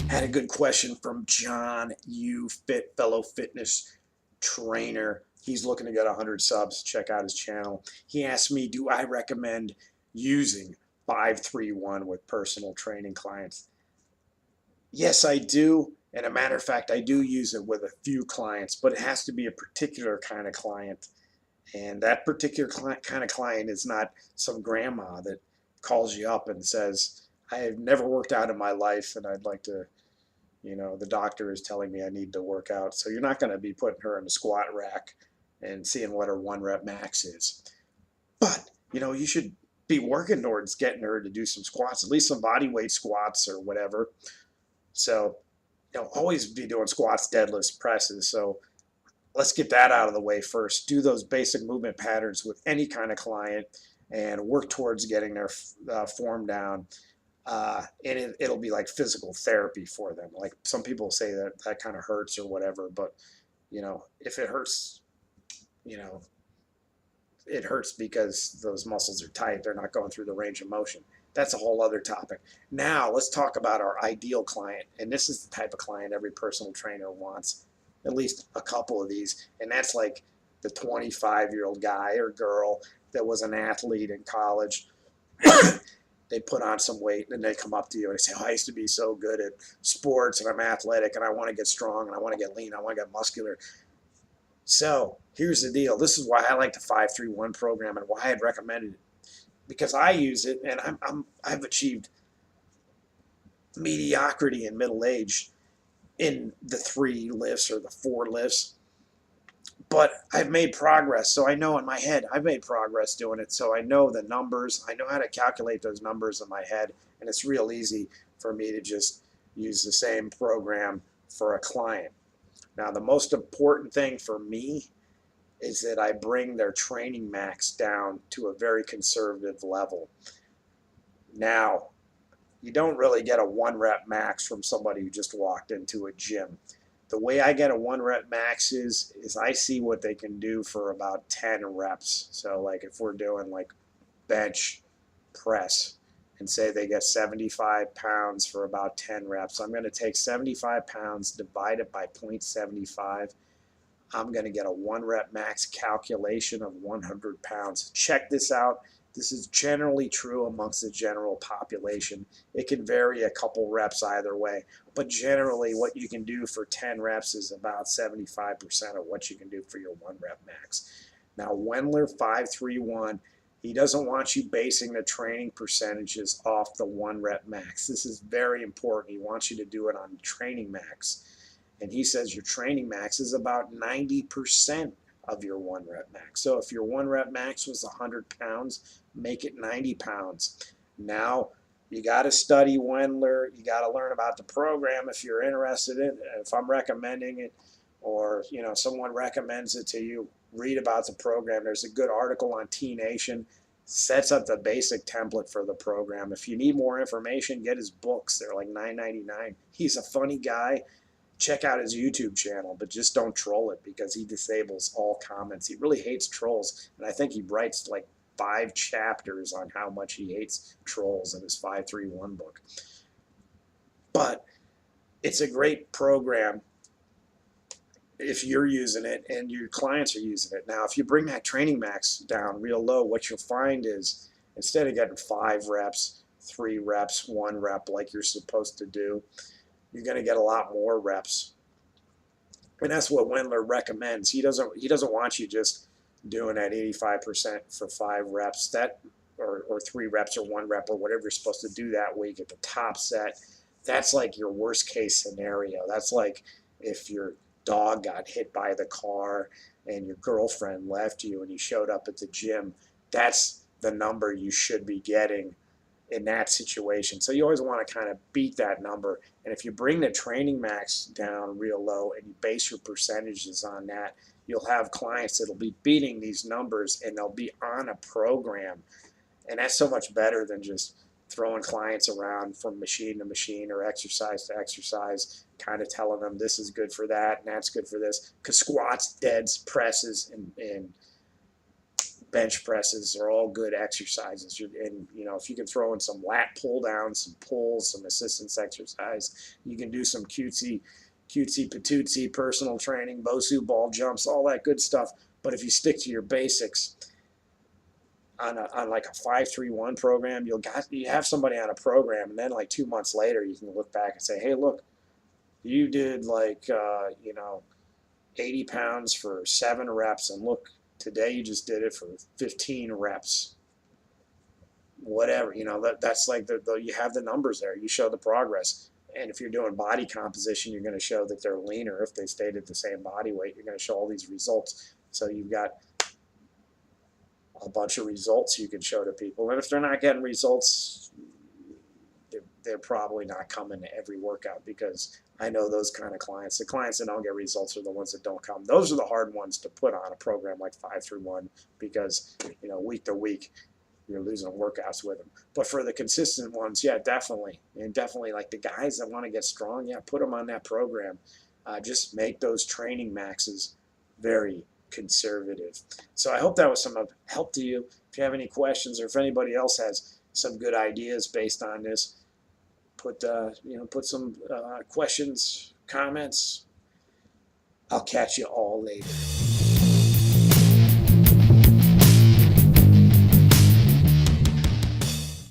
Had a good question from John U. Fellow fitness trainer. He's looking to get 100 subs. Check out his channel. He asked me, do I recommend using 531 with personal training clients? Yes, I do. And a matter of fact, I do use it with a few clients, but it has to be a particular kind of client. And that particular kind of client is not some grandma that calls you up and says, I have never worked out in my life and I'd like to, the doctor is telling me I need to work out. So you're not going to be putting her in a squat rack and seeing what her 1 rep max is. But, you should be working towards getting her to do some squats, at least some body weight squats or whatever. So, always be doing squats, deadlifts, presses. So let's get that out of the way first. Do those basic movement patterns with any kind of client and work towards getting their form down. And it'll be like physical therapy for them. Like some people say that kind of hurts or whatever, but if it hurts, it hurts because those muscles are tight. They're not going through the range of motion. That's a whole other topic. Now let's talk about our ideal client. And this is the type of client every personal trainer wants, at least a couple of these. And that's like the 25-year-old guy or girl that was an athlete in college. They put on some weight and they come up to you and they say, I used to be so good at sports and I'm athletic and I want to get strong and I want to get lean, I want to get muscular. So here's the deal. This is why I like the 531 program and why I'd recommended it. Because I use it and I've achieved mediocrity in middle age in the 3 lifts or the 4 lifts. But I've made progress, so I know in my head I've made progress doing it. So I know the numbers. I know how to calculate those numbers in my head, and it's real easy for me to just use the same program for a client. Now, the most important thing for me is that I bring their training max down to a very conservative level. Now, you don't really get a 1 rep max from somebody who just walked into a gym. The way I get a 1 rep max is I see what they can do for about 10 reps. So like if we're doing like bench press and say they get 75 pounds for about 10 reps, I'm going to take 75 pounds, divide it by 0.75. I'm going to get a 1 rep max calculation of 100 pounds. Check this out. This is generally true amongst the general population. It can vary a couple reps either way, but generally what you can do for 10 reps is about 75% of what you can do for your 1 rep max. Now, Wendler 531, he doesn't want you basing the training percentages off the 1 rep max. This is very important. He wants you to do it on training max. And he says your training max is about 90% of your 1 rep max. So if your 1 rep max was 100 pounds, make it 90 pounds. Now, you got to study Wendler. You got to learn about the program if you're interested in it. If I'm recommending it or, someone recommends it to you, read about the program. There's a good article on T Nation. Sets up the basic template for the program. If you need more information, get his books. They're like $9.99. He's a funny guy. Check out his YouTube channel, but just don't troll it because he disables all comments. He really hates trolls, and I think he writes like 5 chapters on how much he hates trolls in his 531 book. But it's a great program if you're using it and your clients are using it. Now, if you bring that training max down real low, what you'll find is instead of getting 5 reps, 3 reps, 1 rep like you're supposed to do, you're going to get a lot more reps. And that's what Wendler recommends. He doesn't want you just doing that 85% for 5 reps or 3 reps or 1 rep or whatever you're supposed to do that week at the top set. That's like your worst case scenario. That's like if your dog got hit by the car and your girlfriend left you and you showed up at the gym. That's the number you should be getting in that situation. So you always want to kind of beat that number. And if you bring the training max down real low and you base your percentages on that, you'll have clients that'll be beating these numbers and they'll be on a program. And that's so much better than just throwing clients around from machine to machine or exercise to exercise, kind of telling them this is good for that and that's good for this. Because squats, deads, presses, and bench presses are all good exercises. And if you can throw in some lat pull downs, some pulls, some assistance exercise, you can do some cutesy patootsy personal training, Bosu ball jumps, all that good stuff. But if you stick to your basics on like a 5-3-1 program, you have somebody on a program, and then like 2 months later, you can look back and say, hey, look, you did like 80 pounds for 7 reps, and look, today you just did it for 15 reps. Whatever, that's like you have the numbers there. You show the progress. And if you're doing body composition, you're going to show that they're leaner. If they stayed at the same body weight, you're going to show all these results. So you've got a bunch of results you can show to people. And if they're not getting results, they're probably not coming to every workout, because I know those kind of clients. The clients that don't get results are the ones that don't come. Those are the hard ones to put on a program like 5-3-1, because week to week you're losing workouts with them. But for the consistent ones, yeah, definitely. And definitely, like the guys that want to get strong, yeah, put them on that program. Just make those training maxes very conservative. So I hope that was some help to you. If you have any questions, or if anybody else has some good ideas based on this, put some questions, comments. I'll catch you all later.